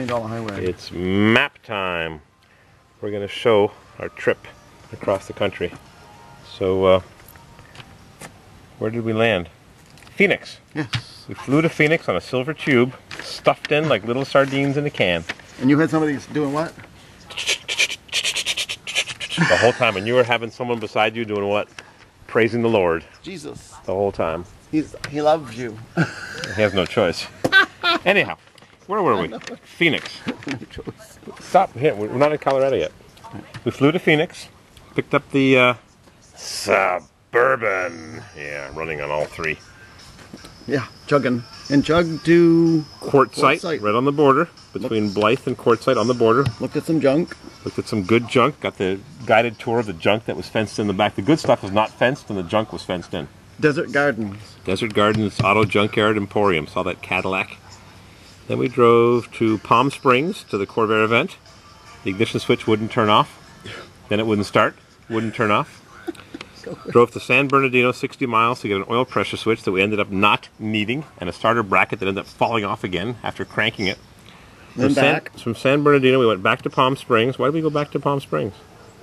$20 highway. It's map time. We're going to show our trip across the country. So, where did we land? Phoenix. Yes. We flew to Phoenix on a silver tube, stuffed in like little sardines in a can. And you had somebody doing what? The whole time, and you were having someone beside you doing what? Praising the Lord. Jesus. The whole time. He loves you. He has no choice. Anyhow, where were we? Phoenix. No choice. Stop. Here, we're not in Colorado yet. We flew to Phoenix, picked up the Suburban. Yeah, running on all three. Yeah, chugging. And chugged to Quartzsite, right on the border, between Blythe and Quartzsite on the border. Looked at some junk. Looked at some good junk. Got the guided tour of the junk that was fenced in the back. The good stuff was not fenced, and the junk was fenced in. Desert Gardens. Desert Gardens Auto Junkyard Emporium. Saw that Cadillac. Then we drove to Palm Springs to the Corvair event. The ignition switch wouldn't turn off. Then it wouldn't start. Wouldn't turn off. Drove to San Bernardino 60 miles to get an oil pressure switch that we ended up not needing, and a starter bracket that ended up falling off again after cranking it. Then back. From San Bernardino we went back to Palm Springs. Why did we go back to Palm Springs?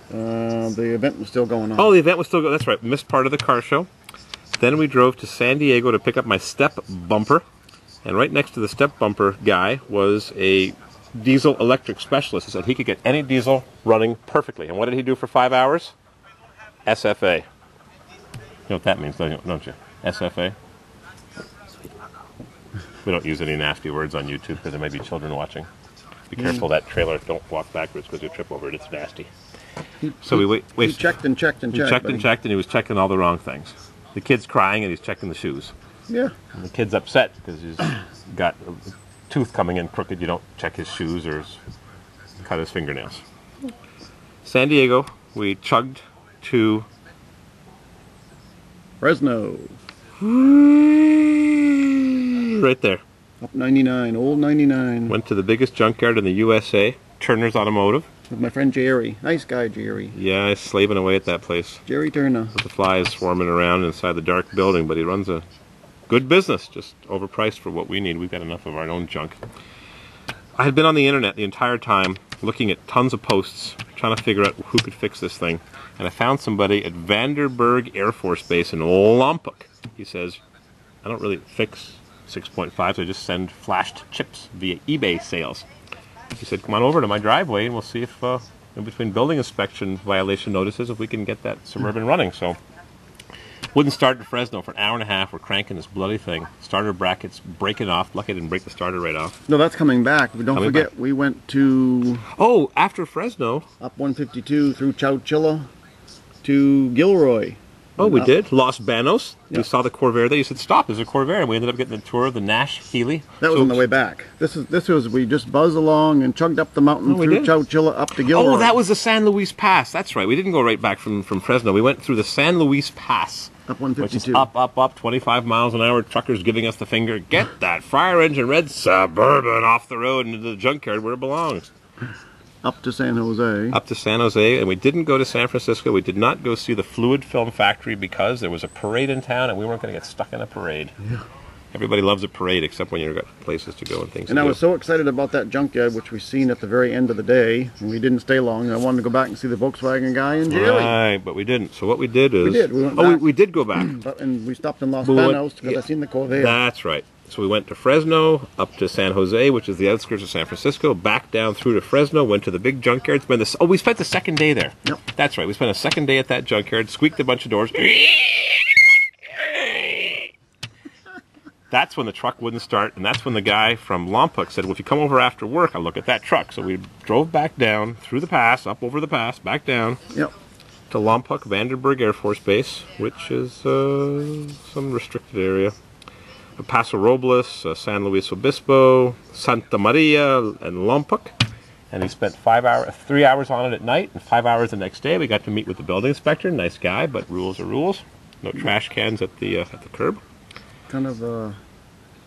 The event was still going on. Oh, the event was still going. That's right. Missed part of the car show. Then we drove to San Diego to pick up my step bumper. And right next to the step bumper guy was a diesel electric specialist. He said he could get any diesel running perfectly. And what did he do for 5 hours? SFA. You know what that means, don't you? SFA. We don't use any nasty words on YouTube because there may be children watching. Be careful of that trailer. Don't walk backwards because you trip over it. It's nasty. So we checked and checked and checked. He checked and checked, and he was checking all the wrong things. The kid's crying, and he's checking the shoes. Yeah. And the kid's upset because he's got a tooth coming in crooked. You don't check his shoes or cut his fingernails. San Diego, we chugged to Fresno. Right there. Up 99, old 99. Went to the biggest junkyard in the USA, Turner's Automotive. With my friend Jerry. Nice guy, Jerry. Yeah, he's slaving away at that place. Jerry Turner. With the flies swarming around inside the dark building, but he runs a good business, just overpriced for what we need. We've got enough of our own junk. I had been on the internet the entire time, looking at tons of posts, trying to figure out who could fix this thing. And I found somebody at Vandenberg Air Force Base in Lompoc. He says, I don't really fix 6.5, so I just send flashed chips via eBay sales. He said, come on over to my driveway and we'll see if, in between building inspection violation notices, if we can get that Suburban running. So, wouldn't start in Fresno for an hour and a half. We're cranking this bloody thing. Starter brackets breaking off. Lucky I didn't break the starter right off. No, that's coming back. But don't forget, we went to... Oh, after Fresno. Up 152 through Chowchilla to Gilroy. Oh, we did? Los Banos. Yep. We saw the Corvair there. You said, stop, there's a Corvair. And we ended up getting the tour of the Nash Healy. That was on the way back. This was, we just buzzed along and chugged up the mountain through Chowchilla up to Gilroy. Oh, that was the San Luis Pass. That's right. We didn't go right back from Fresno. We went through the San Luis Pass. Up 152. Which is up, 25 miles an hour. Truckers giving us the finger. Get that fire engine red Suburban off the road into the junkyard where it belongs. Up to San Jose. Up to San Jose, and we didn't go to San Francisco. We did not go see the Fluid Film Factory because there was a parade in town, and we weren't going to get stuck in a parade. Yeah. Everybody loves a parade, except when you've got places to go and things to do. And I was so excited about that junkyard, which we seen at the very end of the day, and we didn't stay long. And I wanted to go back and see the Volkswagen guy in Jerry. Right, but we didn't. So what we did is... We did. We went back. We did go back. And we stopped in Los Banos because I seen the Corvair. That's right. So we went to Fresno, up to San Jose, which is the outskirts of San Francisco, back down through to Fresno, went to the big junkyard. We spent the second day there. Yep. That's right. We spent a second day at that junkyard, squeaked a bunch of doors. That's when the truck wouldn't start, and that's when the guy from Lompoc said, well, if you come over after work, I'll look at that truck. So we drove back down, through the pass, up over the pass, back down. Yep. To Lompoc Vandenberg Air Force Base, which is some restricted area. Paso Robles, San Luis Obispo, Santa Maria, and Lompoc. And he spent 3 hours on it at night and 5 hours the next day. We got to meet with the building inspector. Nice guy, but rules are rules. No trash cans at the curb. Kind of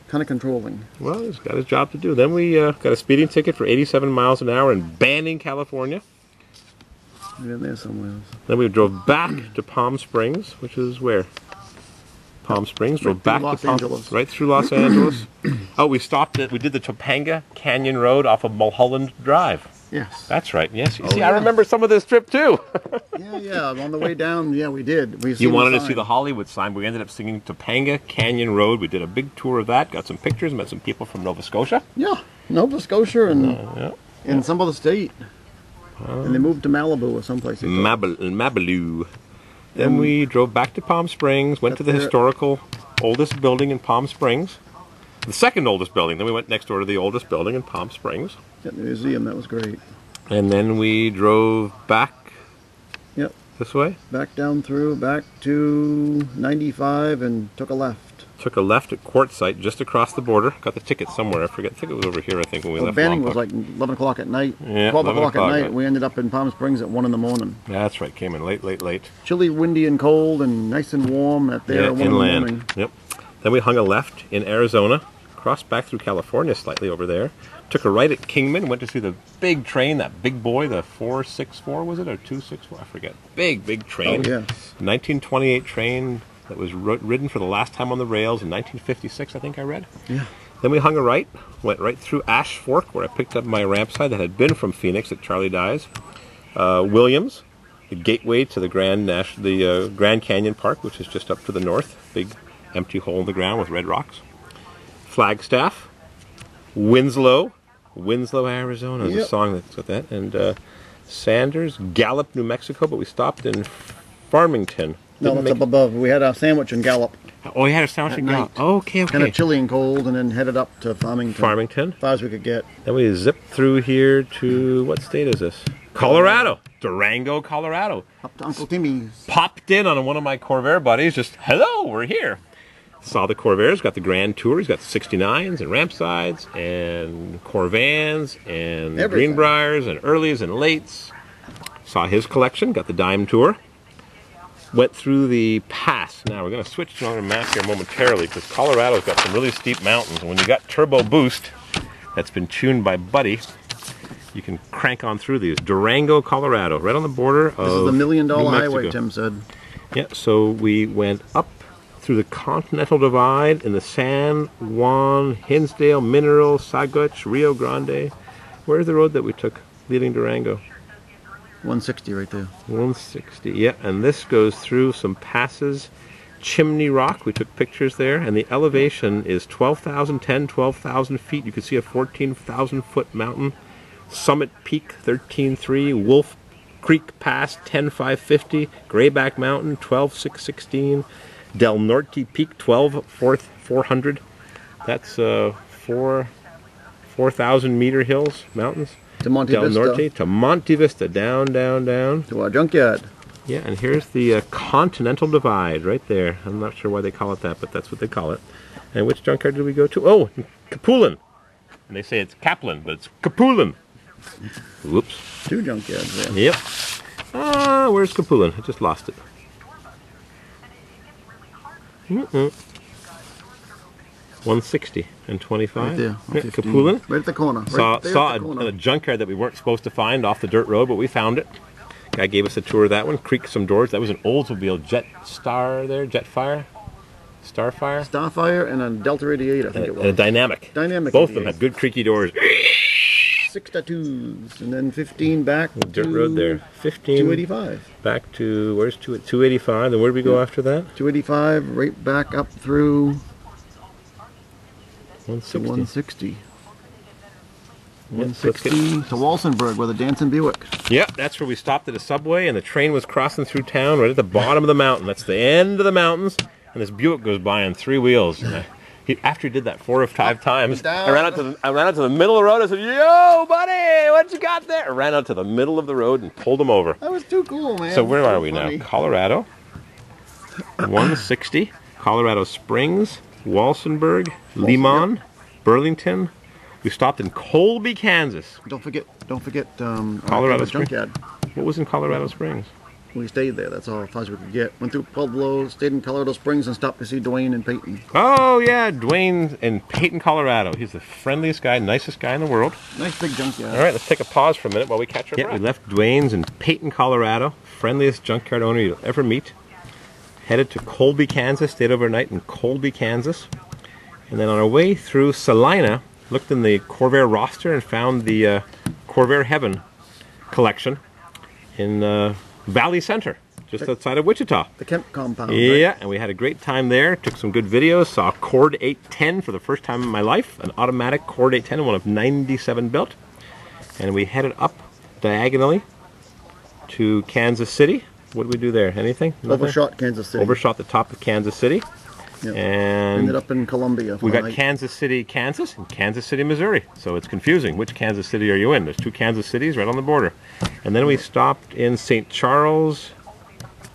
controlling. Well, he's got his job to do. Then we got a speeding ticket for 87 miles an hour in Banning, California. Yeah, there somewhere else. Then we drove back to Palm Springs, which is where? Palm Springs, drove through back Los to Palm, Angeles. right through Los Angeles. Oh, we stopped at, we did the Topanga Canyon Road off of Mulholland Drive. Yes. That's right, yes. You Oh, see, yeah. I remember some of this trip too. Yeah. On the way down, yeah, we did. You wanted to see the Hollywood sign. We ended up singing Topanga Canyon Road. We did a big tour of that, got some pictures, met some people from Nova Scotia. Yeah, Nova Scotia and Yeah. in some other state. And they moved to Malibu or someplace. Mabaloo. Then we drove back to Palm Springs, went to the historical oldest building in Palm Springs. The second oldest building. Then we went next door to the oldest building in Palm Springs. At the museum, that was great. And then we drove back Yep. this way. Back down through, back to 95 and took a left. Took a left at Quartzsite, just across the border. Got the ticket somewhere. I think it was over here, I think, when we left Banning Lompoc. was like 11 o'clock at night. Yeah, 12 o'clock at night. right. We ended up in Palm Springs at 1 in the morning. Yeah, that's right. Came in late. Chilly, windy, and cold, and nice and warm at there at 1 in the morning. Inland. Yep. Then we hung a left in Arizona, crossed back through California slightly over there. Took a right at Kingman, went to see the big train, that big boy, the 464, was it, or 264? I forget. Big train. Oh, yeah. 1928 train that was ridden for the last time on the rails in 1956, I think I read. Yeah. Then we hung a right, went right through Ash Fork, where I picked up my ramp side that had been from Phoenix at Charlie Dye's. Williams, the gateway to the Grand Canyon Park, which is just up to the north. Big empty hole in the ground with red rocks. Flagstaff, Winslow, Arizona is a song that's got that, and Sanders, Gallup, New Mexico, but we stopped in Farmington. No, that's up above. We had a sandwich in Gallup. Oh, you had a sandwich in Gallup. Oh, okay. Kind of chilly and cold, and then headed up to Farmington. As far as we could get. Then we zipped through here to, what state is this? Colorado. Durango, Colorado. Up to Uncle Timmy's. Popped in on one of my Corvair buddies, just, hello, we're here. Saw the Corvairs, got the grand tour. He's got 69s and ramp sides and Corvans and Everything. Greenbriers and earlies and lates. Saw his collection, got the dime tour. Went through the pass. Now we're going to switch to another map here momentarily because Colorado's got some really steep mountains. And when you got turbo boost that's been tuned by Buddy, you can crank on through these. Durango, Colorado, right on the border of This is the $1 million New Mexico. highway, Tim said. Yeah, so we went up through the Continental Divide in the San Juan, Hinsdale, Mineral, Saguch, Rio Grande. Where's the road that we took leaving Durango? 160 right there. 160, yeah, and this goes through some passes. Chimney Rock, we took pictures there, and the elevation is 12,000 feet. You can see a 14,000 foot mountain. Summit Peak, 13,300. Wolf Creek Pass, 10,550. Grayback Mountain, 12,616. Del Norte Peak, 12,400. That's 4,000 meter hills, mountains. To Monte Del Vista. Norte to Monte Vista, down. To our junkyard. Yeah, and here's the Continental Divide right there. I'm not sure why they call it that, but that's what they call it. And which junkyard did we go to? Oh, Capulin. And they say it's Kaplan, but it's Capulin. Whoops. 2 junkyards there. Yep. Where's Capulin? I just lost it. 160 and 25. Right there. Yeah, 115. Capulin. Right at the corner. Saw Right there at the corner. a junkyard that we weren't supposed to find off the dirt road, but we found it. Guy gave us a tour of that one. Creaked some doors. That was an Oldsmobile Starfire. Starfire and a Delta 88, I think it was. And a Dynamic. Dynamic Both of them 88. had good creaky doors. 6 tattoos. And then 15 back Dirt to road there. 15. 285. Back to, where's 285? Then where did we go after that? 285, right back up through 160. 160. Yeah, 160 to Walsenburg with a dancing Buick. Yeah, that's where we stopped at a Subway, and the train was crossing through town right at the bottom of the mountain. That's the end of the mountains, and this Buick goes by on 3 wheels. And after he did that 4 or 5 times, I ran out to the middle of the road. I said, "Yo, buddy, what you got there?" I ran out to the middle of the road and pulled him over. That was too cool, man. So where So are we funny. now? Colorado, 160, Colorado Springs, Walsenburg, Limon, Burlington. We stopped in Colby, Kansas. Don't forget Colorado our Springs. junkyard. What was in Colorado Springs? We stayed there. That's all as far as we could get. Went through Pueblo, stayed in Colorado Springs, and stopped to see Dwayne and Peyton. Oh yeah, Dwayne in Peyton, Colorado. He's the friendliest guy, nicest guy in the world. Nice big junkyard. All right, let's take a pause for a minute while we catch our breath. We left Dwayne's in Peyton, Colorado. Friendliest junkyard owner you'll ever meet. headed to Colby, Kansas, stayed overnight in Colby, Kansas. And then on our way through Salina, looked in the Corvair roster and found the Corvair Heaven collection in Valley Center, just outside of Wichita. The Kemp compound. Yeah, right? and we had a great time there. Took some good videos. Saw a Cord 810 for the first time in my life. An automatic Cord 810, one of 97 built. And we headed up diagonally to Kansas City. What did we do there? Anything? Nothing? Overshot Kansas City. Overshot the top of Kansas City. Yep. And ended up in Columbia. we got Kansas City, Kansas, and Kansas City, Missouri. So it's confusing. Which Kansas City are you in? There's two Kansas Cities right on the border. And then we stopped in St. Charles.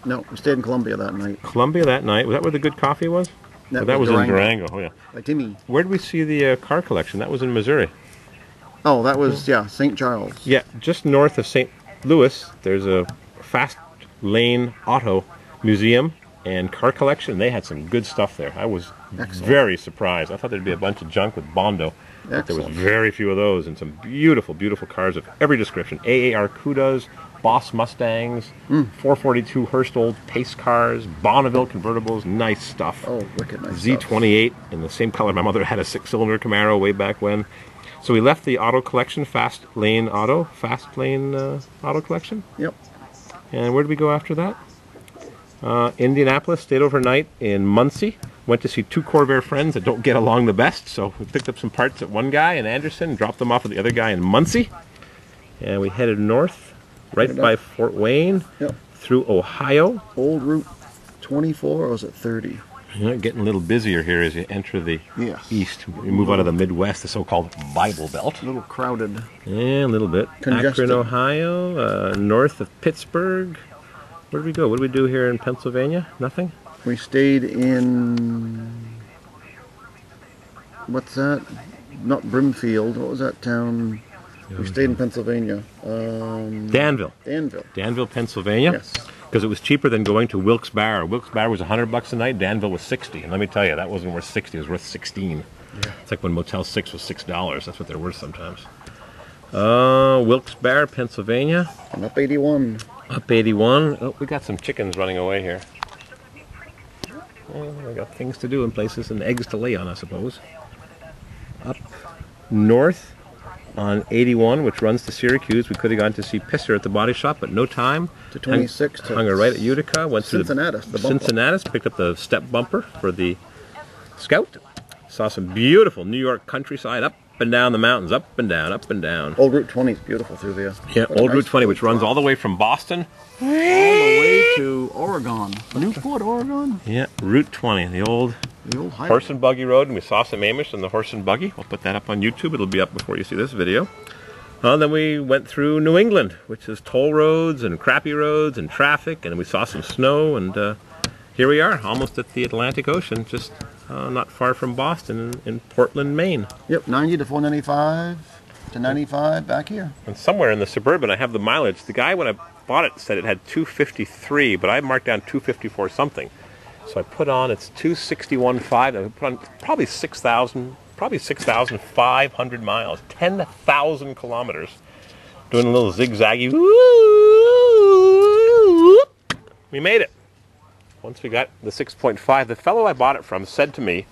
No, we stayed in Columbia that night. Columbia that night. Was that where the good coffee was? That was in Durango. Oh, yeah. By Timmy. Where did we see the car collection? That was in Missouri. Oh, that was, yeah, St. Charles. Yeah, just north of St. Louis, there's a fast lane auto museum and car collection. They had some good stuff there. I was very surprised. I thought there'd be a bunch of junk with Bondo. But there was very few of those, and some beautiful, beautiful cars of every description. AAR Cudas, Boss Mustangs, 442 Hurst old pace cars, Bonneville convertibles, nice stuff. Oh, wicked nice Z28 in the same color my mother had a 6-cylinder Camaro way back when. So we left the auto collection, fast lane auto collection. Yep. And where did we go after that? Indianapolis, stayed overnight in Muncie. Went to see two Corvair friends that don't get along the best. So we picked up some parts at one guy in Anderson, dropped them off at the other guy in Muncie. And we headed north, right by Fort Wayne, through Ohio. Old Route 24, or was it 30? You're getting a little busier here as you enter the east. You move out of the Midwest, the so-called Bible Belt. A little crowded. Yeah, a little bit. Congested. Akron, Ohio, north of Pittsburgh. Where did we go? What did we do here in Pennsylvania? Nothing? We stayed in... What's that? Not Brimfield. What was that town? We stayed in Pennsylvania. Danville. Danville. Danville, Pennsylvania. Yes. Because it was cheaper than going to Wilkes-Barre. Wilkes-Barre was $100 a night. Danville was $60. And let me tell you, that wasn't worth $60. It was worth $16. Yeah. It's like when Motel 6 was $6. That's what they're worth sometimes. Wilkes-Barre, Pennsylvania. And up 81. Up 81. Oh, we got some chickens running away here. Well, we got things to do in places and eggs to lay on, I suppose. Up north on 81, which runs to Syracuse. We could have gone to see Pisser at the body shop, but no time. To 26. Hung her right at Utica. Went Cincinnatus, to Cincinnatus, picked up the step bumper for the Scout. Saw some beautiful New York countryside, up and down the mountains, up and down, up and down. Old Route 20 is beautiful through there. Yeah, Old Route 20, which runs all the way from Boston all the way to Oregon. Newport, Oregon? Yeah, Route 20, the old horse and buggy road, and we saw some Amish on the horse and buggy. We'll put that up on YouTube. It'll be up before you see this video. Then we went through New England, which is toll roads and crappy roads and traffic, and we saw some snow, and here we are, almost at the Atlantic Ocean, just not far from Boston in Portland, Maine. Yep, 90 to 495 to 95 back here. And somewhere in the Suburban, I have the mileage. The guy, when I bought it, said it had 253, but I marked down 254 something. So I put on, it's 261.5, I put on probably 6,500 miles, 10,000 kilometers, doing a little zigzaggy. We made it. Once we got the 6.5, the fellow I bought it from said to me,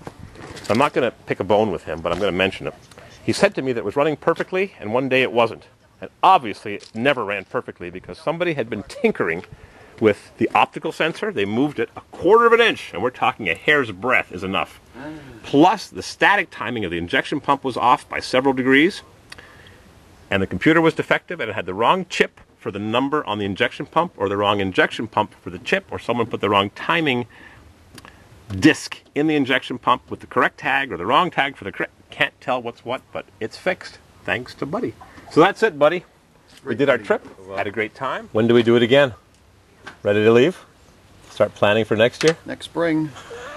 I'm not going to pick a bone with him, but I'm going to mention it. He said to me that it was running perfectly, and one day it wasn't. And obviously it never ran perfectly because somebody had been tinkering with the optical sensor. They moved it 1/4 of an inch, and we're talking a hair's breadth is enough. Plus, the static timing of the injection pump was off by several degrees, and the computer was defective, and it had the wrong chip for the number on the injection pump, or the wrong injection pump for the chip, or someone put the wrong timing disc in the injection pump with the correct tag, or the wrong tag for the correct. Can't tell what's what, but it's fixed, thanks to Buddy. So that's it, Buddy. We did our trip, had a great time. When do we do it again? Ready to leave? Start planning for next year? Next spring.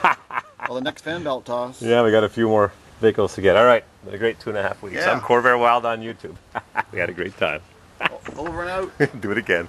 Well, the next fan belt toss. Yeah, we got a few more vehicles to get. All right, been a great 2.5 weeks. Yeah. I'm CorvairWild on YouTube. We had a great time. Over and out. Do it again.